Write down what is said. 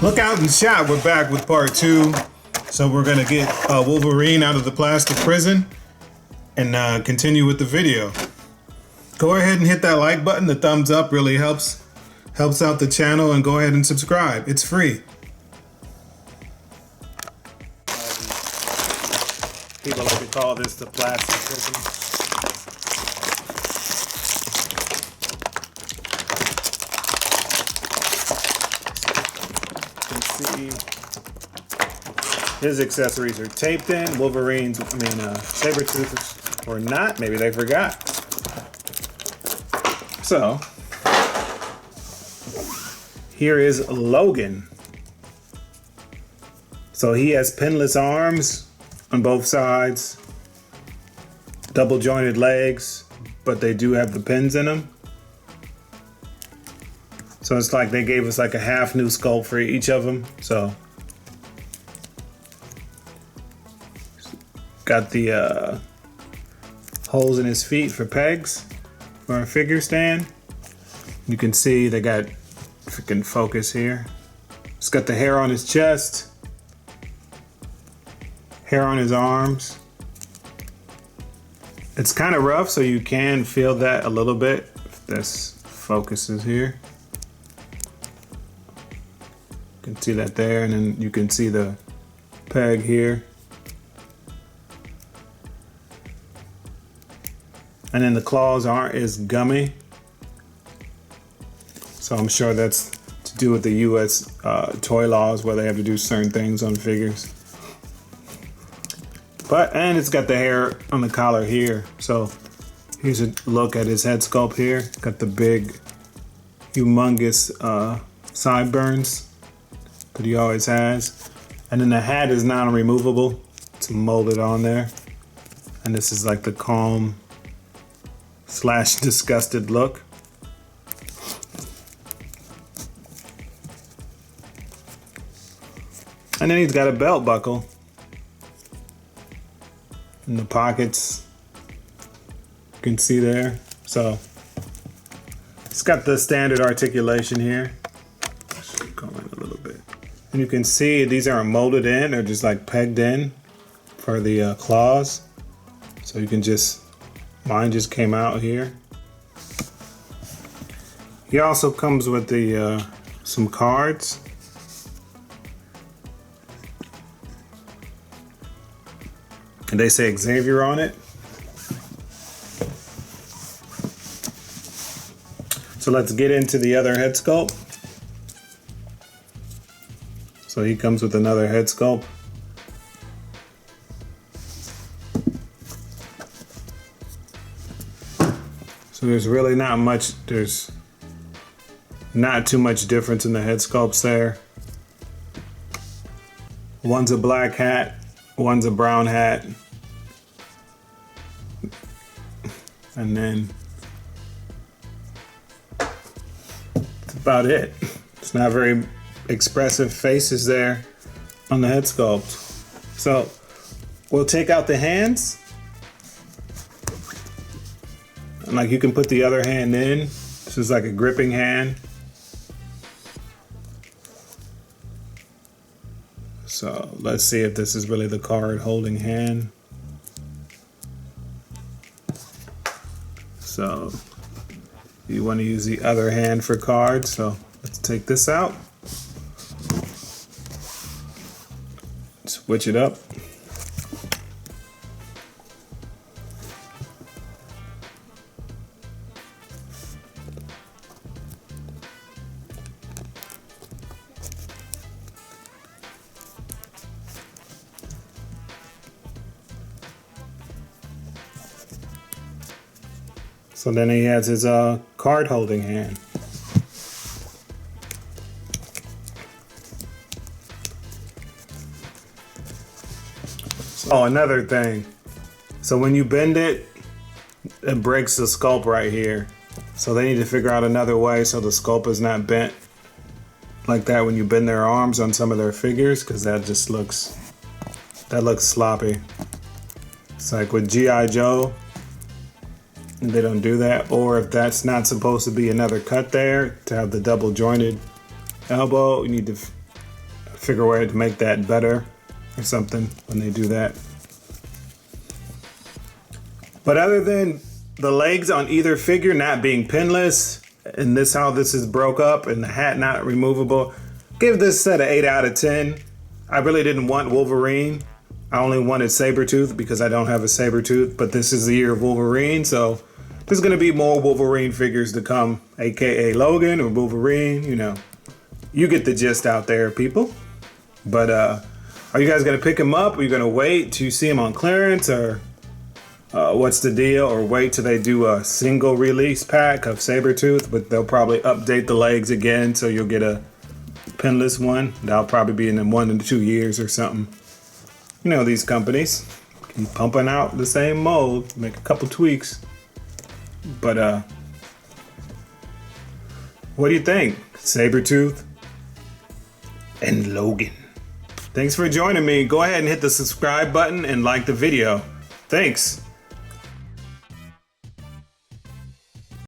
Look out in chat, we're back with part 2. So we're gonna get Wolverine out of the plastic prison and continue with the video. Go ahead and hit that like button. The thumbs up really helps out the channel, and go ahead and subscribe. It's free. People like to call this the plastic prison. His accessories are taped in. Wolverine's, Sabretooth or not. Maybe they forgot. So, here is Logan. So he has pinless arms on both sides. Double jointed legs, but they do have the pins in them. So it's like they gave us like a half new sculpt for each of them. So got the holes in his feet for pegs for a figure stand. You can see they got, if you can focus here, it's got the hair on his chest, hair on his arms. It's kind of rough, so you can feel that a little bit if this focuses here. You can see that there, and then you can see the peg here. And then the claws aren't as gummy. So I'm sure that's to do with the US toy laws where they have to do certain things on figures. And it's got the hair on the collar here. So here's a look at his head sculpt here. Got the big, humongous sideburns that he always has. And then the hat is non-removable. It's molded on there. And this is like the calm / disgusted look. And then he's got a belt buckle in the pockets. You can see there. So it's got the standard articulation here. Should go in a little bit. And you can see these aren't molded in, they're just like pegged in for the claws. So you can just, mine just came out here. He also comes with the some cards. And they say Xavier on it. So let's get into the other head sculpt. So he comes with another head sculpt. So there's really not much, there's not too much difference in the head sculpts there. One's a black hat, one's a brown hat. And then that's about it. It's not very expressive faces there on the head sculpt. So we'll take out the hands. And like you can put the other hand in. This is like a gripping hand. So let's see if this is really the card holding hand. So you want to use the other hand for cards. So let's take this out. Switch it up. So then he has his card holding hand. Oh, another thing. So when you bend it, it breaks the sculpt right here. So they need to figure out another way so the sculpt is not bent like that when you bend their arms on some of their figures, because that just looks, that looks sloppy. It's like with G.I. Joe, they don't do that. Or if that's not supposed to be another cut there to have the double jointed elbow, you need to figure a way to make that better or something when they do that. But other than the legs on either figure not being pinless, and this how this is broke up, and the hat not removable, give this set an 8 out of 10. I really didn't want Wolverine. I only wanted Sabretooth because I don't have a Sabretooth, but this is the year of Wolverine, so there's gonna be more Wolverine figures to come, AKA Logan or Wolverine, you know. You get the gist out there, people. But are you guys gonna pick him up? Are you gonna wait to see him on clearance, or what's the deal? Or wait till they do a single release pack of Sabretooth, but they'll probably update the legs again, so you'll get a pinless one. That'll probably be in 1 to 2 years or something. You know, these companies keep pumping out the same mold, make a couple tweaks. But what do you think? Sabretooth and Logan. Thanks for joining me. Go ahead and hit the subscribe button and like the video. Thanks.